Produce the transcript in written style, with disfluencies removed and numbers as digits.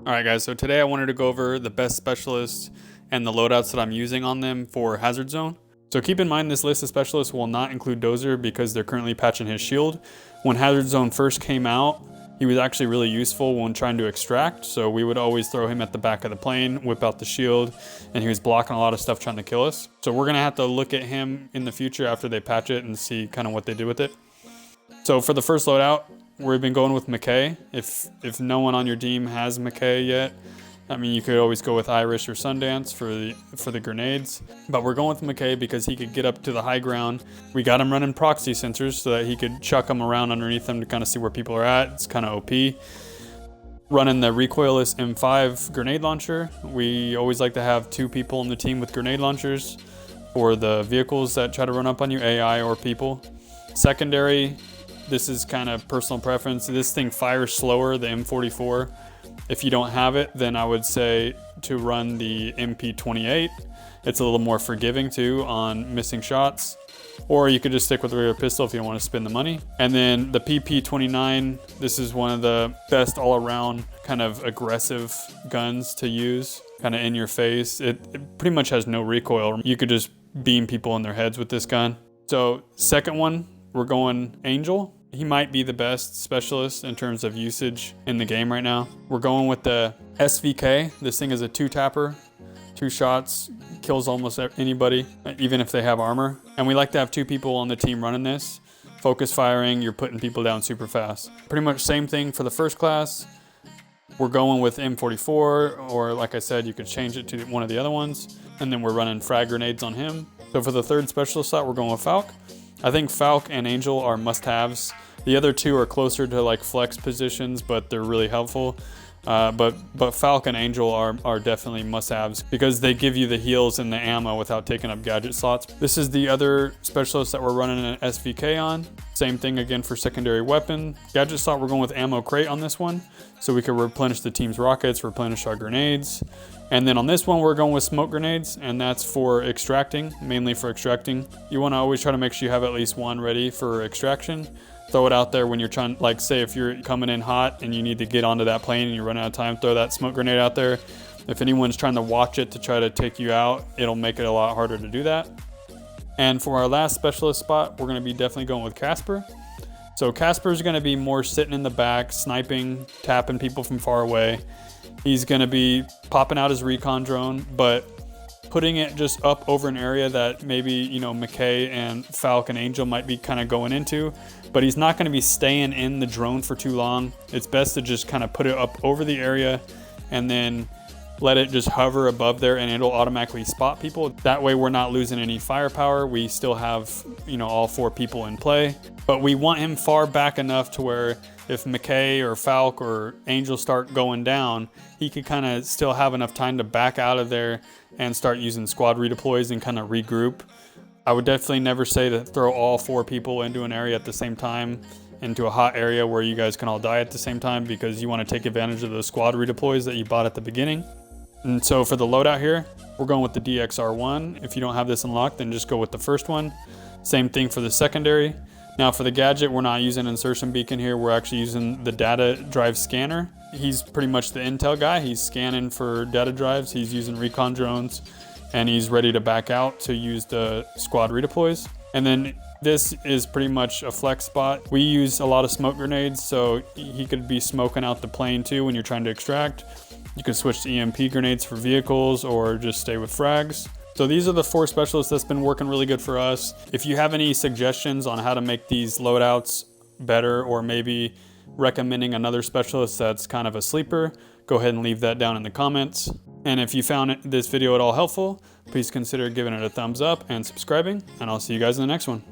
All right, guys, so today I wanted to go over the best specialists and the loadouts that I'm using on them for Hazard Zone. So keep in mind this list of specialists will not include Dozer because they're currently patching his shield. When Hazard Zone first came out, he was actually really useful when trying to extract, so we would always throw him at the back of the plane, whip out the shield, and he was blocking a lot of stuff trying to kill us. So we're gonna have to look at him in the future after they patch it and see kind of what they did with it. So for the first loadout, we've been going with McKay. If no one on your team has McKay yet, I mean, you could always go with Irish or Sundance for the grenades. But we're going with McKay because he could get up to the high ground. We got him running proxy sensors so that he could chuck them around underneath them to kind of see where people are at. It's kind of OP. Running the recoilless M5 grenade launcher. We always like to have 2 people on the team with grenade launchers for the vehicles that try to run up on you, AI or people. Secondary, this is kind of personal preference. This thing fires slower, the M44. If you don't have it, then I would say to run the MP28. It's a little more forgiving too on missing shots. Or you could just stick with the regular pistol if you don't want to spend the money. And then the PP29, this is one of the best all around kind of aggressive guns to use, kind of in your face. It pretty much has no recoil. You could just beam people in their heads with this gun. So second one, we're going Angel. He might be the best specialist in terms of usage in the game right now. We're going with the SVK. This thing is a 2-tapper, 2 shots, kills almost anybody, even if they have armor. And we like to have 2 people on the team running this. Focus firing, you're putting people down super fast. Pretty much same thing for the first class. We're going with M44, or like I said, you could change it to one of the other ones. And then we're running frag grenades on him. So for the third specialist slot, we're going with Falk. I think Falk and Angel are must-haves. The other 2 are closer to like flex positions, but they're really helpful. But Falk and Angel are definitely must-haves because they give you the heals and the ammo without taking up gadget slots. This is the other specialist that we're running an SVK on. Same thing again for secondary weapon. Gadget slot, we're going with ammo crate on this one, so we can replenish the team's rockets, replenish our grenades. And then on this one, we're going with smoke grenades, and that's for extracting, mainly for extracting. You want to always try to make sure you have at least 1 ready for extraction. Throw it out there when you're trying, like say if you're coming in hot and you need to get onto that plane and you run out of time, throw that smoke grenade out there. If anyone's trying to watch it to try to take you out, it'll make it a lot harder to do that. And for our last specialist spot, we're going to be definitely going with Casper. So Casper's going to be more sitting in the back, sniping, tapping people from far away. He's going to be popping out his recon drone, but putting it just up over an area that maybe, you know, McKay and Falk and Angel might be kind of going into, but he's not going to be staying in the drone for too long. It's best to just kind of put it up over the area and then let it just hover above there and it'll automatically spot people. That way we're not losing any firepower. We still have, you know, all 4 people in play, but we want him far back enough to where if McKay or Falk or Angel start going down, he could kind of still have enough time to back out of there and start using squad redeploys and kind of regroup. I would definitely never say to throw all 4 people into an area at the same time, into a hot area where you guys can all die at the same time, because you want to take advantage of those squad redeploys that you bought at the beginning. And so for the loadout here, we're going with the DXR1. If you don't have this unlocked, then just go with the first one. Same thing for the secondary. Now for the gadget, we're not using insertion beacon here. We're actually using the data drive scanner. He's pretty much the intel guy. He's scanning for data drives. He's using recon drones, and he's ready to back out to use the squad redeploys. And then this is pretty much a flex spot. We use a lot of smoke grenades, so he could be smoking out the plane too when you're trying to extract. You can switch to EMP grenades for vehicles or just stay with frags. So these are the 4 specialists that's been working really good for us. If you have any suggestions on how to make these loadouts better, or maybe recommending another specialist that's kind of a sleeper, go ahead and leave that down in the comments. And if you found this video at all helpful, please consider giving it a thumbs up and subscribing, and I'll see you guys in the next one.